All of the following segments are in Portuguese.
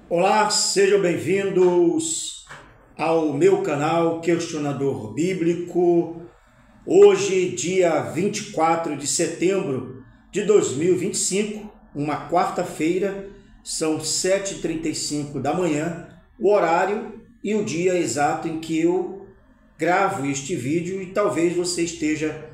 Olá, sejam bem-vindos ao meu canal Questionador Bíblico. Hoje, dia 24 de setembro de 2025, uma quarta-feira, são 7h35 da manhã, o horário e o dia exato em que eu gravo este vídeo e talvez você esteja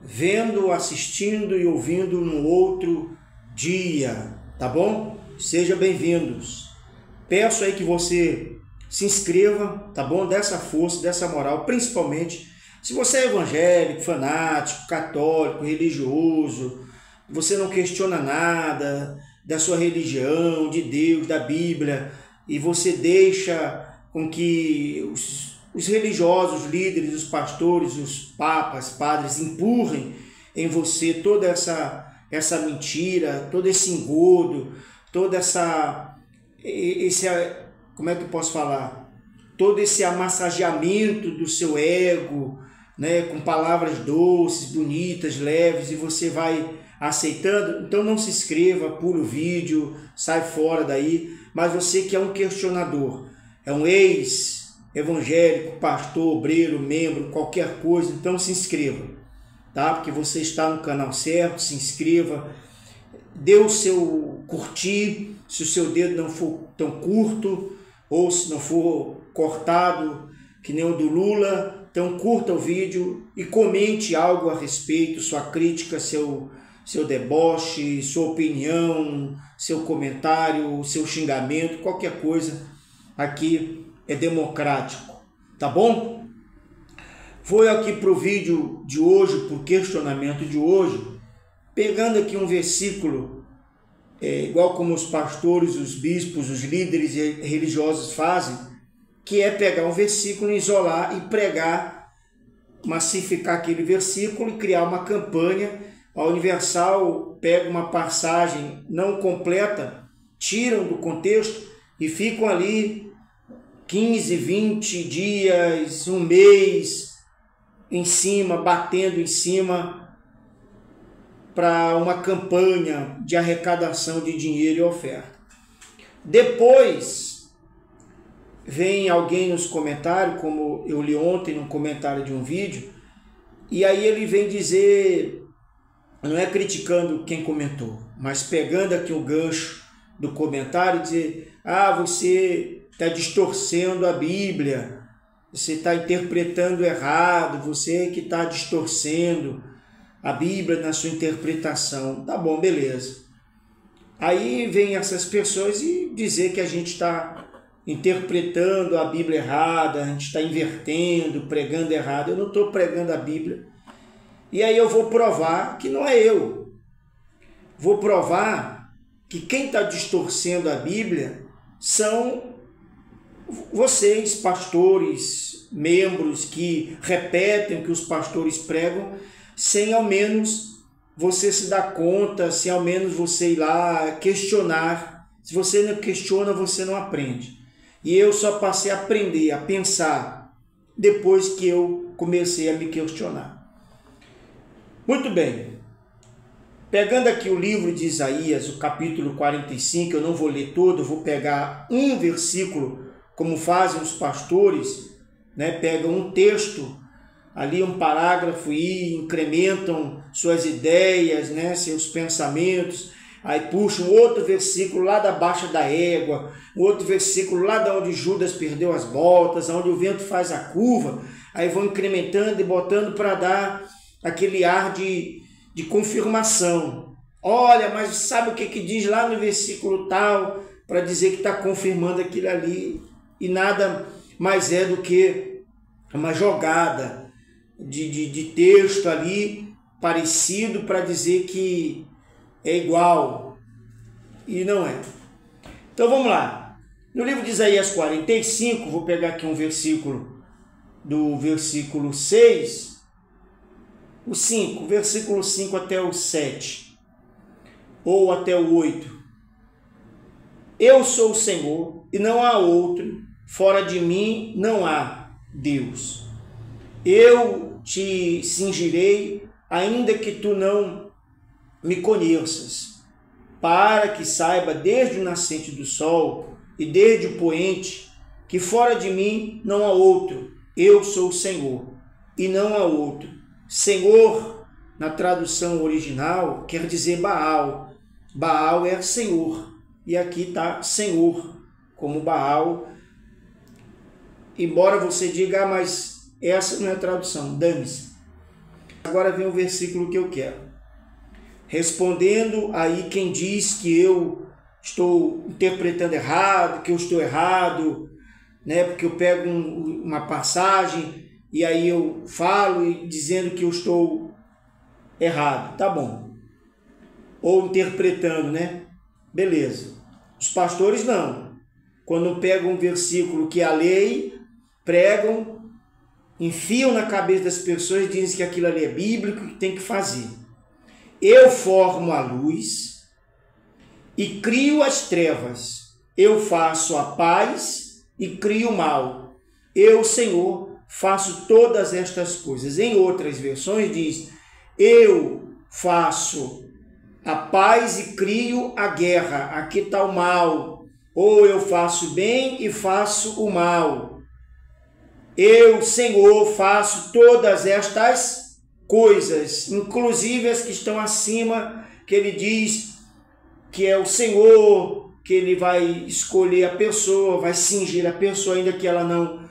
vendo, assistindo e ouvindo no outro dia, tá bom? Sejam bem-vindos. Peço aí que você se inscreva, tá bom? Dessa força, dessa moral, principalmente se você é evangélico, fanático, católico, religioso, você não questiona nada da sua religião, de Deus, da Bíblia, e você deixa com que os religiosos, os líderes, os pastores, os papas, padres empurrem em você toda essa mentira, todo esse engodo, toda como é que eu posso falar? Todo esse amassageamento do seu ego, né, com palavras doces, bonitas, leves, e você vai aceitando. Então não se inscreva, pula o vídeo, sai fora daí. Mas você que é um questionador, é um ex-evangélico, pastor, obreiro, membro, qualquer coisa, então se inscreva, tá? Porque você está no canal certo, se inscreva, dê o seu curtir, se o seu dedo não for tão curto, ou se não for cortado, que nem o do Lula, então curta o vídeo e comente algo a respeito, sua crítica, seu deboche, sua opinião, seu comentário, seu xingamento, qualquer coisa aqui é democrático, tá bom? Vou aqui para o vídeo de hoje, para o questionamento de hoje, pegando aqui um versículo, igual como os pastores, os bispos, os líderes religiosos fazem, que é pegar um versículo, isolar e pregar, massificar aquele versículo e criar uma campanha. A Universal pega uma passagem não completa, tiram do contexto e ficam ali 15, 20 dias, um mês, em cima, batendo em cima, para uma campanha de arrecadação de dinheiro e oferta. Depois vem alguém nos comentários, como eu li ontem no comentário de um vídeo, e aí ele vem dizer, não é criticando quem comentou, mas pegando aqui o gancho do comentário, dizer, você está distorcendo a Bíblia, você está interpretando errado, você que está distorcendo a Bíblia na sua interpretação. Tá bom, beleza. Aí vem essas pessoas e dizer que a gente está interpretando a Bíblia errada, a gente está invertendo, pregando errado. Eu não estou pregando a Bíblia. E aí eu vou provar que não é eu. Vou provar que quem está distorcendo a Bíblia são vocês, pastores, membros que repetem o que os pastores pregam, sem ao menos você se dar conta, sem ao menos você ir lá questionar. Se você não questiona, você não aprende. E eu só passei a aprender, a pensar, depois que eu comecei a me questionar. Muito bem. Pegando aqui o livro de Isaías, o capítulo 45, eu não vou ler todo, eu vou pegar um versículo, como fazem os pastores, né? Pegam um texto, ali um parágrafo e incrementam suas ideias, né, seus pensamentos, aí puxam outro versículo lá da baixa da égua, outro versículo lá da onde Judas perdeu as botas, onde o vento faz a curva, aí vão incrementando e botando para dar aquele ar de confirmação. Olha, mas sabe o que diz lá no versículo tal, para dizer que está confirmando aquilo ali, e nada mais é do que uma jogada de texto ali, parecido, para dizer que é igual, e não é. Então vamos lá. No livro de Isaías 45, vou pegar aqui um versículo, do versículo 6, o 5, versículo 5 até o 7, ou até o 8. Eu sou o Senhor, e não há outro, fora de mim não há Deus. Eu te cingirei, ainda que tu não me conheças, para que saiba desde o nascente do sol e desde o poente, que fora de mim não há outro. Eu sou o Senhor, e não há outro. Senhor, na tradução original, quer dizer Baal. Baal é Senhor, e aqui está Senhor, como Baal. Embora você diga, mas essa não é a tradução, dane-se. Agora vem o versículo que eu quero. Respondendo aí quem diz que eu estou interpretando errado, que eu estou errado, né? Porque eu pego uma passagem e aí eu falo dizendo que eu estou errado. Tá bom. Ou interpretando, né? Beleza. Os pastores não. Quando pegam um versículo que é a lei, pregam, enfiam na cabeça das pessoas e dizem que aquilo ali é bíblico e tem que fazer. Eu formo a luz e crio as trevas. Eu faço a paz e crio o mal. Eu, Senhor, faço todas estas coisas. Em outras versões diz, eu faço a paz e crio a guerra. Aqui está o mal. Ou eu faço bem e faço o mal. Eu, Senhor, faço todas estas coisas, inclusive as que estão acima, que ele diz que é o Senhor, que ele vai escolher a pessoa, vai cingir a pessoa, ainda que ela não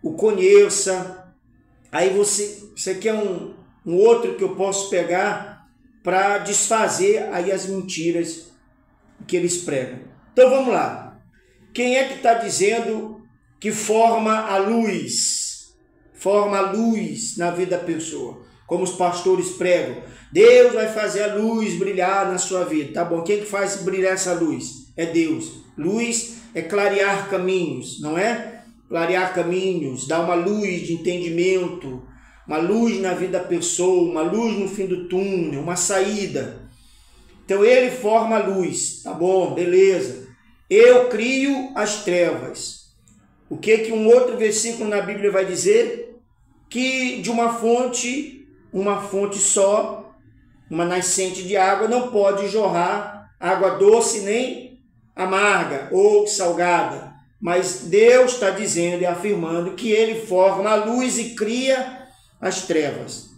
o conheça. Aí você quer um outro que eu posso pegar para desfazer aí as mentiras que eles pregam. Então vamos lá. Quem é que está dizendo que forma a luz? Forma a luz na vida da pessoa. Como os pastores pregam, Deus vai fazer a luz brilhar na sua vida. Tá bom, quem que faz brilhar essa luz? É Deus. Luz é clarear caminhos, não é? Clarear caminhos, dar uma luz de entendimento, uma luz na vida da pessoa, uma luz no fim do túnel, uma saída. Então ele forma a luz, tá bom, beleza. Eu crio as trevas. O que um outro versículo na Bíblia vai dizer? Que de uma fonte só, uma nascente de água, não pode jorrar água doce nem amarga ou salgada. Mas Deus está dizendo e afirmando que ele forma a luz e cria as trevas.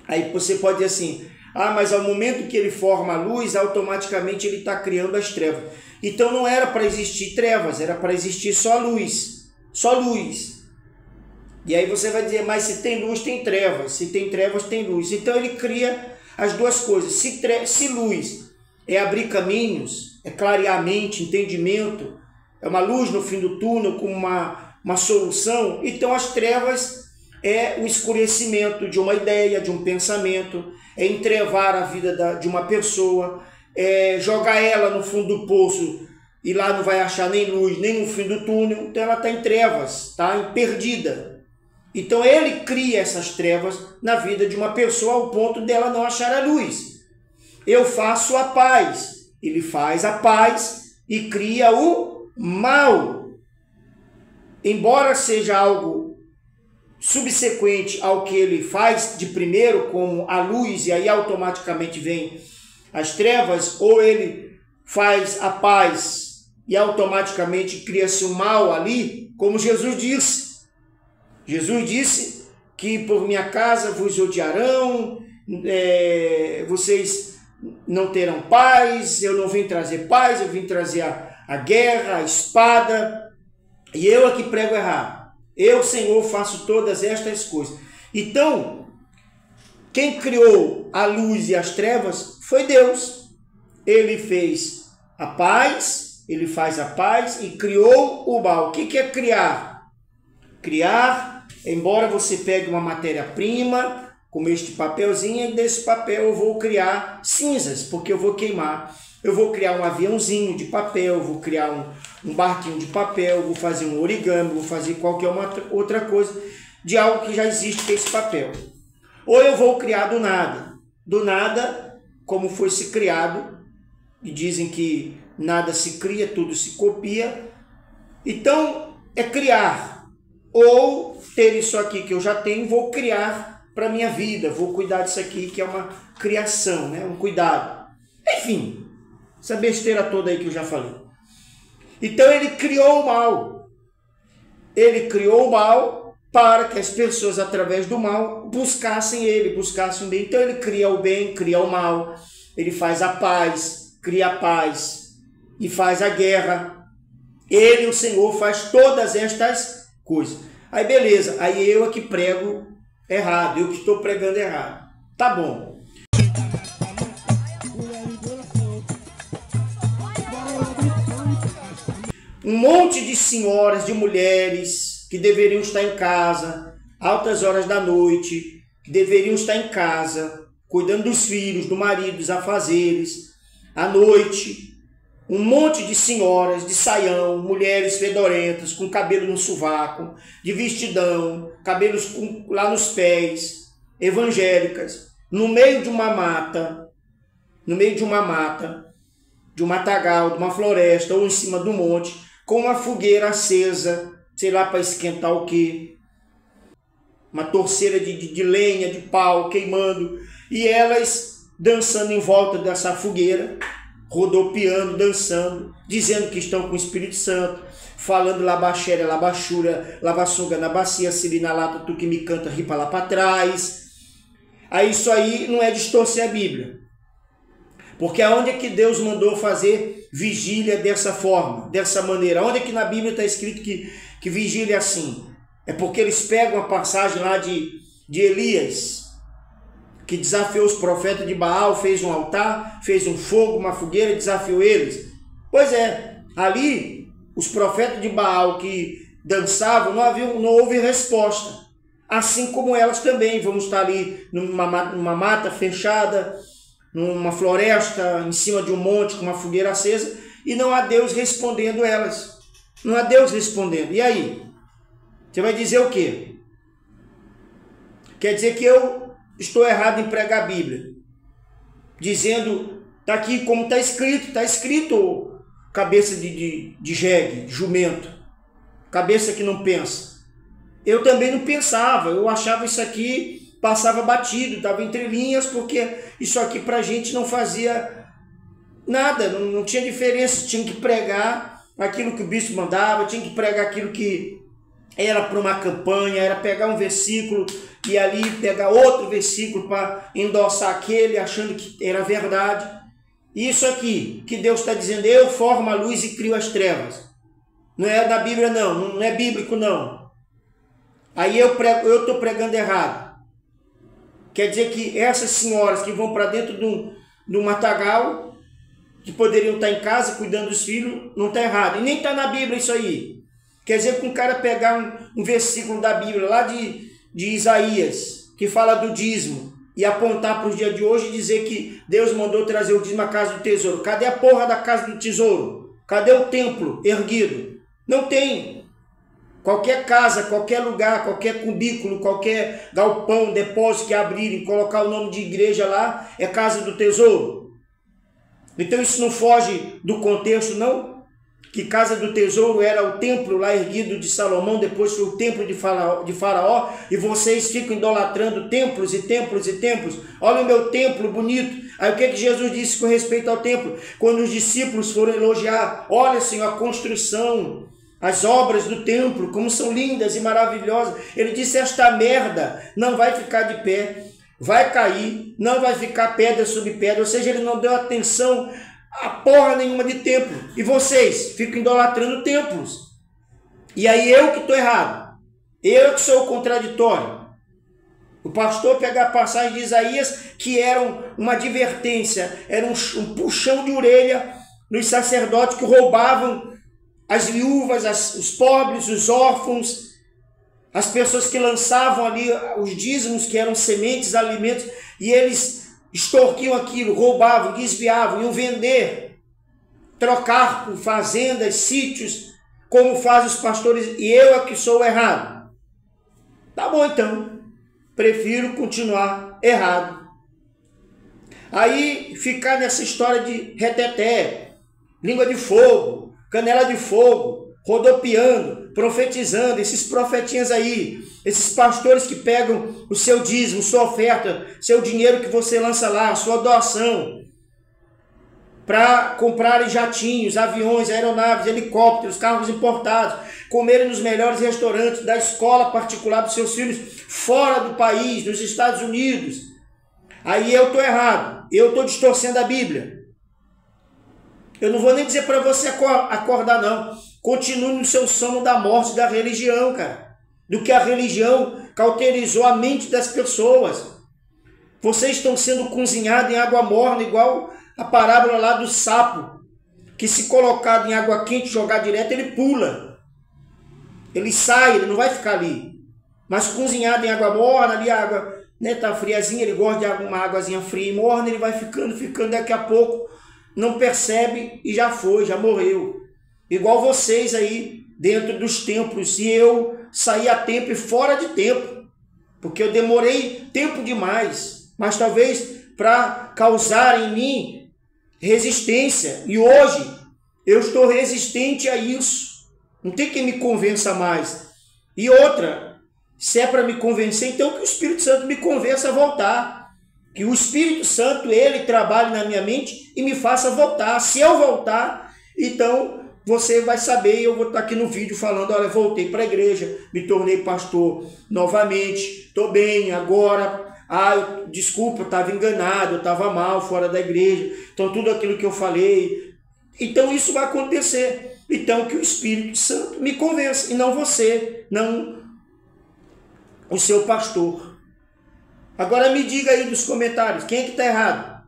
Aí você pode dizer assim, mas ao momento que ele forma a luz, automaticamente ele está criando as trevas. Então não era para existir trevas, era para existir só luz. Só luz. E aí você vai dizer, mas se tem luz, tem trevas. Se tem trevas, tem luz. Então ele cria as duas coisas. Se luz é abrir caminhos, é clarear a mente, entendimento, é uma luz no fim do túnel com uma solução, então as trevas é o escurecimento de uma ideia, de um pensamento, é entrevar a vida de uma pessoa, é jogar ela no fundo do poço e lá não vai achar nem luz, nem no fim do túnel, então ela está em trevas, está perdida. Então ele cria essas trevas na vida de uma pessoa ao ponto dela não achar a luz. Eu faço a paz. Ele faz a paz e cria o mal. Embora seja algo subsequente ao que ele faz de primeiro, como a luz, e aí automaticamente vem as trevas, ou ele faz a paz e automaticamente cria-se o mal ali, como Jesus disse. Jesus disse que por minha casa vos odiarão, vocês não terão paz, eu não vim trazer paz, eu vim trazer a guerra, a espada, e eu aqui prego errado. Eu, Senhor, faço todas estas coisas. Então, quem criou a luz e as trevas foi Deus. Ele fez a paz, ele faz a paz e criou o mal. O que é criar? Criar, embora você pegue uma matéria-prima, como este papelzinho, e desse papel eu vou criar cinzas, porque eu vou queimar. Eu vou criar um aviãozinho de papel, vou criar um barquinho de papel, vou fazer um origami, vou fazer qualquer outra coisa de algo que já existe, que é esse papel. Ou eu vou criar do nada. Do nada, como foi se criado, e dizem que nada se cria, tudo se copia. Então, é criar. Ou ter isso aqui que eu já tenho, vou criar para a minha vida, vou cuidar disso aqui, que é uma criação, né? Um cuidado. Enfim, essa besteira toda aí que eu já falei. Então ele criou o mal. Ele criou o mal para que as pessoas, através do mal, buscassem ele, buscassem o bem. Então ele cria o bem, cria o mal. Ele faz a paz, cria a paz e faz a guerra. Ele, o Senhor, faz todas estas coisas. Aí beleza, aí eu aqui prego errado, eu que estou pregando errado. Tá bom. Um monte de senhoras, de mulheres que deveriam estar em casa, altas horas da noite, que deveriam estar em casa, cuidando dos filhos, do marido, dos afazeres, à noite. Um monte de senhoras de saião, mulheres fedorentas, com cabelo no sovaco, de vestidão, cabelos lá nos pés, evangélicas, no meio de uma mata, de um matagal, de uma floresta ou em cima do monte, com uma fogueira acesa, sei lá para esquentar o quê, uma torceira de lenha, de pau queimando, e elas dançando em volta dessa fogueira, rodopiando, dançando, dizendo que estão com o Espírito Santo, falando labaxéria, labachura, lavassunga na bacia, siri na lata, tu que me canta, ripa lá para trás. Aí isso aí não é distorcer a Bíblia. Porque aonde é que Deus mandou fazer vigília dessa forma, dessa maneira? Onde é que na Bíblia está escrito que vigília é assim? É porque eles pegam a passagem lá de Elias, que desafiou os profetas de Baal, fez um altar, fez um fogo, uma fogueira e desafiou eles. Pois é, ali os profetas de Baal que dançavam, não houve resposta. Assim como elas também, vamos estar ali numa mata fechada, numa floresta, em cima de um monte, com uma fogueira acesa, e não há Deus respondendo elas. Não há Deus respondendo. E aí? Você vai dizer o quê? Quer dizer que eu estou errado em pregar a Bíblia, dizendo, está aqui como está escrito cabeça de jegue, jumento, cabeça que não pensa. Eu também não pensava, eu achava isso aqui, passava batido, estava entre linhas, porque isso aqui para a gente não fazia nada, não tinha diferença, tinha que pregar aquilo que o bispo mandava, tinha que pregar aquilo que era para uma campanha, era pegar um versículo e ali pegar outro versículo para endossar aquele, achando que era verdade. Isso aqui, que Deus está dizendo, eu formo a luz e crio as trevas. Não é da Bíblia não é bíblico não. Aí eu estou pregando errado. Quer dizer que essas senhoras que vão para dentro de um matagal, que poderiam estar em casa cuidando dos filhos, não está errado. E nem está na Bíblia isso aí. Quer dizer que um cara pegar um versículo da Bíblia lá de Isaías, que fala do dízimo, e apontar para os dias de hoje e dizer que Deus mandou trazer o dízimo à casa do tesouro. Cadê a porra da casa do tesouro? Cadê o templo erguido? Não tem. Qualquer casa, qualquer lugar, qualquer cubículo, qualquer galpão, depósito que abrirem, colocar o nome de igreja lá, é casa do tesouro. Então isso não foge do contexto, não? Que casa do tesouro era o templo lá erguido de Salomão, depois foi o templo de Faraó, e vocês ficam idolatrando templos e templos e templos. Olha o meu templo bonito. Aí o que Jesus disse com respeito ao templo? Quando os discípulos foram elogiar, olha, Senhor, a construção, as obras do templo, como são lindas e maravilhosas. Ele disse, esta merda não vai ficar de pé, vai cair, não vai ficar pedra sobre pedra. Ou seja, ele não deu atenção a porra nenhuma de templo. E vocês ficam idolatrando templos. E aí eu que estou errado. Eu que sou o contraditório. O pastor pega a passagem de Isaías, que era uma advertência, era um puxão de orelha nos sacerdotes que roubavam as viúvas, os pobres, os órfãos, as pessoas que lançavam ali os dízimos, que eram sementes, alimentos, e eles extorquiam aquilo, roubavam, desviavam, iam vender, trocar por fazendas, sítios, como fazem os pastores, e eu é que sou errado. Tá bom então, prefiro continuar errado. Aí ficar nessa história de reteté, língua de fogo, canela de fogo, rodopiando, profetizando, esses profetinhas aí, esses pastores que pegam o seu dízimo, sua oferta, seu dinheiro que você lança lá, sua doação, para comprarem jatinhos, aviões, aeronaves, helicópteros, carros importados, comerem nos melhores restaurantes da escola particular dos seus filhos fora do país, nos Estados Unidos. Aí eu estou errado, eu estou distorcendo a Bíblia. Eu não vou nem dizer para você acordar, não. Continue no seu sono da morte da religião, cara. Do que a religião cauterizou a mente das pessoas. Vocês estão sendo cozinhados em água morna, igual a parábola lá do sapo, que se colocado em água quente, jogar direto, ele pula. Ele sai, ele não vai ficar ali. Mas cozinhado em água morna, ali a água tá friazinha, ele gosta de uma águazinha fria e morna, ele vai ficando, daqui a pouco não percebe e já foi, já morreu. Igual vocês aí dentro dos templos, e eu saí a tempo e fora de tempo, porque eu demorei tempo demais, mas talvez para causar em mim resistência, e hoje eu estou resistente a isso. Não tem quem me convença mais. E outra, se é para me convencer, então que o Espírito Santo me convença a voltar. Que o Espírito Santo, ele trabalhe na minha mente e me faça voltar. Se eu voltar, então você vai saber, eu vou estar aqui no vídeo falando, olha, voltei para a igreja, me tornei pastor novamente, estou bem agora, desculpa, eu estava enganado, eu estava mal fora da igreja, então tudo aquilo que eu falei, então isso vai acontecer. Então que o Espírito Santo me convença, e não você, não o seu pastor. Agora me diga aí nos comentários, quem é que está errado?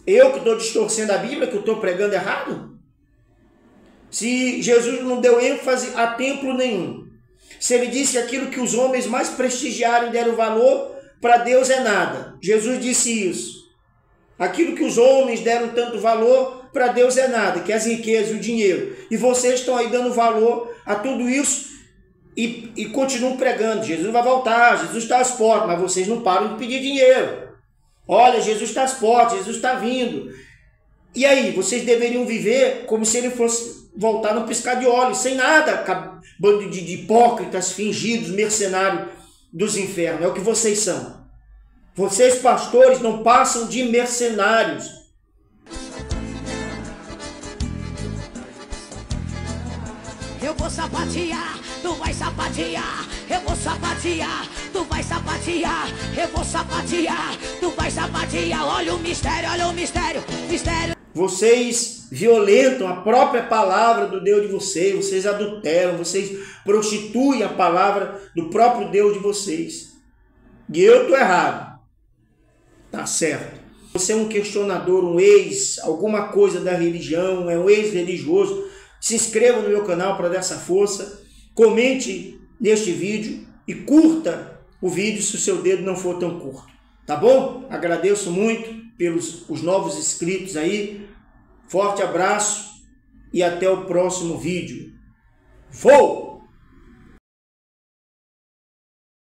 Eu que estou distorcendo a Bíblia, que eu estou pregando errado? Se Jesus não deu ênfase a templo nenhum, se ele disse que aquilo que os homens mais prestigiaram e deram valor, para Deus é nada. Jesus disse isso. Aquilo que os homens deram tanto valor, para Deus é nada, que as riquezas, o dinheiro. E vocês estão aí dando valor a tudo isso, e continuam pregando. Jesus vai voltar, Jesus está às portas, mas vocês não param de pedir dinheiro. Olha, Jesus está às portas, Jesus está vindo. E aí, vocês deveriam viver como se ele fosse voltar no piscar de olhos, sem nada, bando de hipócritas, fingidos, mercenários dos infernos. É o que vocês são. Vocês, pastores, não passam de mercenários. Eu vou sapatear, tu vai sapatear. Eu vou sapatear, tu vai sapatear. Eu vou sapatear, tu vai sapatear. Olha o mistério, mistério. Vocês violentam a própria palavra do Deus de vocês. Vocês adulteram, vocês prostituem a palavra do próprio Deus de vocês. E eu estou errado. Tá certo. Você é um questionador, alguma coisa da religião, é um ex-religioso. Se inscreva no meu canal para dar essa força, comente neste vídeo e curta o vídeo se o seu dedo não for tão curto, tá bom? Agradeço muito pelos os novos inscritos aí, forte abraço e até o próximo vídeo. Vou!